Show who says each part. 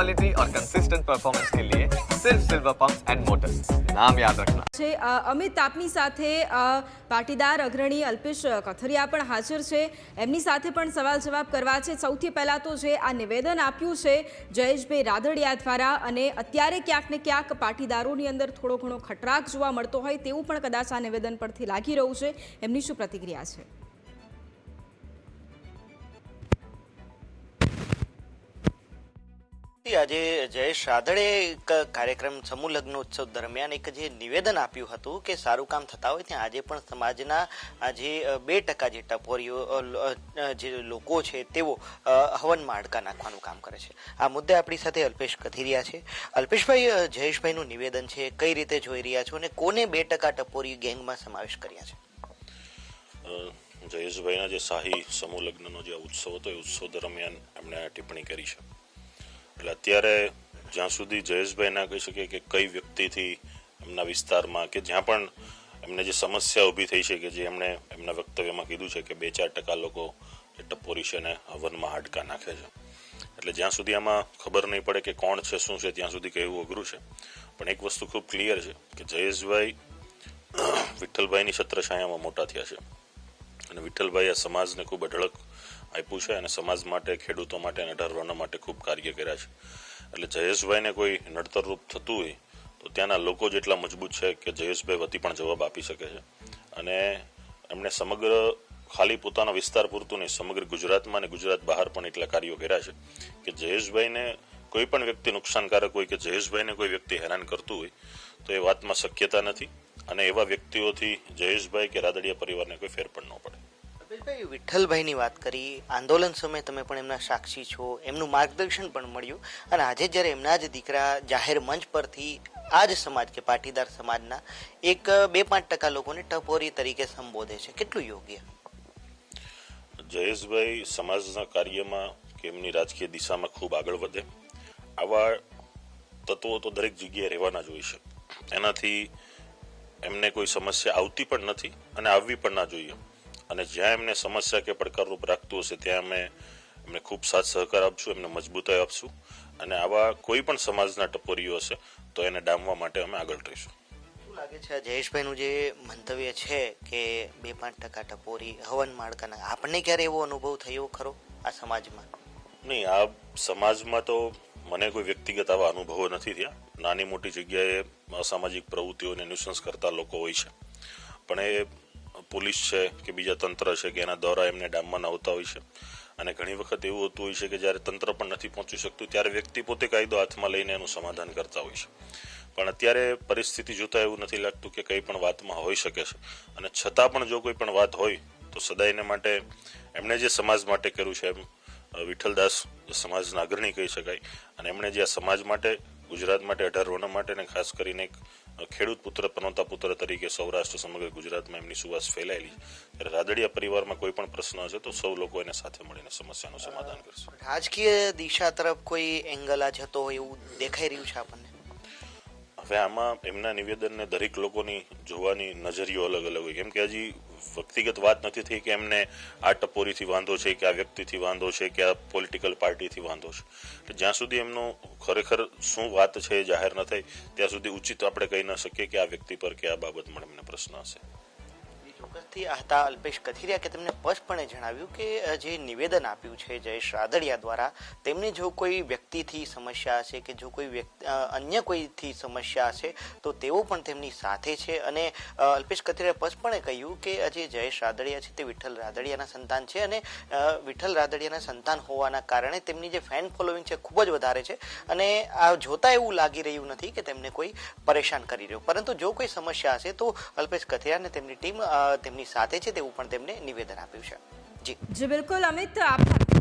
Speaker 1: Quality और consistent performance के लिए सिर्फ सिल्वर पंप्स एंड मोटर्स, नाम याद रखना।
Speaker 2: અમિત, આપની સાથે પાટીદાર અગ્રણી અલ્પેશ કથિરિયા પણ હાજર છે, એમની સાથે પણ સવાલ જવાબ કરવા છે। સૌથી પહેલા તો જે આ નિવેદન આપ્યું છે જયેશભાઈ રાદડિયા દ્વારા, અને અત્યારે ક્યાંક ને ક્યાંક પાટીદારોની અંદર થોડો ઘણો ખટરાક જોવા મળતો હોય તેવું પણ કદાચ આ નિવેદન પરથી લાગી રહ્યું છે, એમની શું પ્રતિક્રિયા છે?
Speaker 3: આજે જયેશ રાદડિયાએ એક કાર્યક્રમ સમૂહ લગ્ન ઉત્સવ દરમિયાન એક જે નિવેદન આપ્યું હતું કે સારું કામ થતા હોય ત્યાં આજે પણ સમાજના જે 2% જે ટપોરીઓ જે લોકો છે તેઓ હવનમાં હાડકા નાખવાનું કામ કરે છે। આ મુદ્દે આપણી સાથે અલ્પેશ કથિરિયા છે। અલ્પેશભાઈ, જયેશભાઈનું નિવેદન છે, કઈ રીતે જોઈ રહ્યા છો અને કોને 2% ટપોરી ગેંગમાં સમાવેશ કર્યા છે?
Speaker 4: જયેશભાઈના જે શાહી સમૂહ લગ્નનો જે ઉત્સવ હતો એ ઉત્સવ દરમિયાન એમણે ટિપ્પણી કરી છે। એટલે અત્યારે જ્યાં સુધી જયેશભાઈ ના કહી શકે કે કઈ વ્યક્તિથી એમના વિસ્તારમાં કે જ્યાં પણ એમને જે સમસ્યા ઊભી થઈ છે કે જે એમણે એમના વક્તવ્યમાં કીધું છે કે 2-4% લોકો જે ટપોરી છે ને હવનમાં હાડકા નાખે છે, એટલે જ્યાં સુધી આમાં ખબર નહીં પડે કે કોણ છે શું છે ત્યાં સુધી કહેવું અઘરું છે। પણ એક વસ્તુ ખૂબ ક્લિયર છે કે જયેશભાઈ વિઠ્ઠલભાઈની છત્રછાયામાં મોટા થયા છે અને વિઠ્ઠલભાઈ આ સમાજને ખૂબ અઢળક આપ્યું છે અને સમાજ માટે, ખેડૂતો માટે અને 18 વર્ણ માટે ખૂબ કાર્ય કર્યા છે। એટલે જયેશભાઈને કોઈ નડતરરૂપ થતું હોય તો ત્યાંના લોકો જેટલા મજબૂત છે કે જયેશભાઈ વતી પણ જવાબ આપી શકે છે અને એમણે સમગ્ર ખાલી પોતાના વિસ્તાર પૂરતું નહીં, સમગ્ર ગુજરાતમાં અને ગુજરાત બહાર પણ એટલા કાર્યો કર્યા છે કે જયેશભાઈને કોઈ પણ વ્યક્તિ નુકસાનકારક હોય કે જયેશભાઈને કોઈ વ્યક્તિ હેરાન કરતું હોય તો એ વાતમાં શક્યતા નથી અને એવા વ્યક્તિઓથી જયેશભાઈ કે રાદડિયા પરિવારને કોઈ ફેર પણ ન પડે।
Speaker 3: વિઠ્ઠલભાઈની વાત કરી, આંદોલન સમયે તમે પણ એમના સાક્ષી છો, એમનું માર્ગદર્શન પણ મળ્યું અને આજે જ્યારે એમના જ દીકરા જાહેર મંચ પરથી આ જ સમાજ કે પાટીદાર સમાજના એક 2-5% લોકોને ટપોરી તરીકે સંબોધે છે, કેટલું યોગ્ય?
Speaker 4: જયેશભાઈ સમાજના કાર્યમાં કે એમની રાજકીય દિશામાં ખૂબ આગળ વધે, આવા તત્વો તો દરેક જગ્યાએ રહેવાના જ હોય છે। એનાથી એમને કોઈ સમસ્યા આવતી પણ નથી અને આવવી પણ ના જોઈએ અને જ્યાં એમને સમસ્યા કે પડકારરૂપ રાખતું હશે ત્યાં અમે એમને ખૂબ સાથ સહકાર આપશું, એમને મજબૂતાઈ આપશું અને આવા કોઈ પણ સમાજના ટપોરીઓ હશે તો એને ડામવા માટે અમે આગળ રહીશું।
Speaker 3: શું લાગે છે જયેશભાઈનું જે મંતવ્ય છે કે 2-5% ટપોરી હવનમાં હાડકા, આપણને ક્યારે એવો અનુભવ થયો ખરો આ સમાજમાં?
Speaker 4: નહીં, આ સમાજમાં તો મને કોઈ વ્યક્તિગત આવા અનુભવો નથી થયા। નાની મોટી જગ્યાએ અસામાજિક પ્રવૃત્તિઓને ન્યુસન્સ કરતા લોકો હોય છે પણ એ પોલીસ છે કે બીજા તંત્ર છે કે એના દ્વારા એમને ડામમાં આવતા હોય છે અને ઘણી વખત એવું હોતું હોય છે કે જ્યારે તંત્ર પણ નથી પહોંચી શકતું ત્યારે વ્યક્તિ પોતે કાયદો હાથમાં લઈને એનું સમાધાન કરતા હોય છે। પણ અત્યારે પરિસ્થિતિ જોતા એવું નથી લાગતું કે કંઈ પણ વાતમાં હોઈ શકે છે અને છતાં પણ જો કોઈ પણ વાત હોય તો સદાયને માટે એમણે જે સમાજ માટે કર્યું છે, એમ વિઠ્ઠલદાસ સમાજના અગ્રણી કહી શકાય અને એમણે જે આ સમાજ માટે, ગુજરાત માટે, 18 વર્ણ માટે અને ખાસ કરીને એક ખેડૂત પુત્ર, પનોતા પુત્ર તરીકે સૌરાષ્ટ્ર સમગ્ર ગુજરાતમાં એમની સુવાસ ફેલાયેલી, ત્યારે રાદડિયા પરિવારમાં કોઈ પણ પ્રશ્ન હશે તો સૌ લોકો એને સાથે મળીને સમસ્યાનું સમાધાન કરશે।
Speaker 3: રાજકીય દિશા તરફ કોઈ એંગલ આ જતો હોય એવું દેખાઈ રહ્યું છે આપણને?
Speaker 4: હવે આમાં એમના નિવેદનને દરેક લોકોની જોવાની નજરિયો અલગ અલગ હોય, કેમ કે હજી વ્યક્તિગત વાત નથી થઈ કે એમને આ ટપોરીથી વાંધો છે કે આ વ્યક્તિથી વાંધો છે કે આ પોલિટિકલ પાર્ટીથી વાંધો છે। જ્યાં સુધી એમનું ખરેખર શું વાત છે એ જાહેર ન થાય ત્યાં સુધી ઉચિત આપણે કહી ન શકીએ કે આ વ્યક્તિ પર કે આ બાબતમાં એમને પ્રશ્ન હશે।
Speaker 3: ચોક્કસથી આ હતા અલ્પેશ કથિરિયા કે તેમને સ્પષ્ટપણે જણાવ્યું કે જે નિવેદન આપ્યું છે જયેશ રાદડિયા દ્વારા, તેમને જો કોઈ વ્યક્તિથી સમસ્યા હશે કે જો કોઈ અન્ય કોઈથી સમસ્યા હશે તો તેઓ પણ તેમની સાથે છે અને અલ્પેશ કથિરિયાએ સ્પષ્ટપણે કહ્યું કે જે જયેશ રાદડિયા છે તે વિઠ્ઠલ રાદડિયાના સંતાન છે અને વિઠ્ઠલ રાદડિયાના સંતાન હોવાના કારણે તેમની જે ફેન ફોલોઈંગ છે ખૂબ જ વધારે છે અને આ જોતા એવું લાગી રહ્યું નથી કે તેમને કોઈ પરેશાન કરી રહ્યું, પરંતુ જો કોઈ સમસ્યા હશે તો અલ્પેશ કથિરિયા અને તેમની ટીમ તેમની સાથે છે તેવું પણ તેમને નિવેદન આપ્યું છે। જી
Speaker 2: બિલકુલ અમિત, આભાર।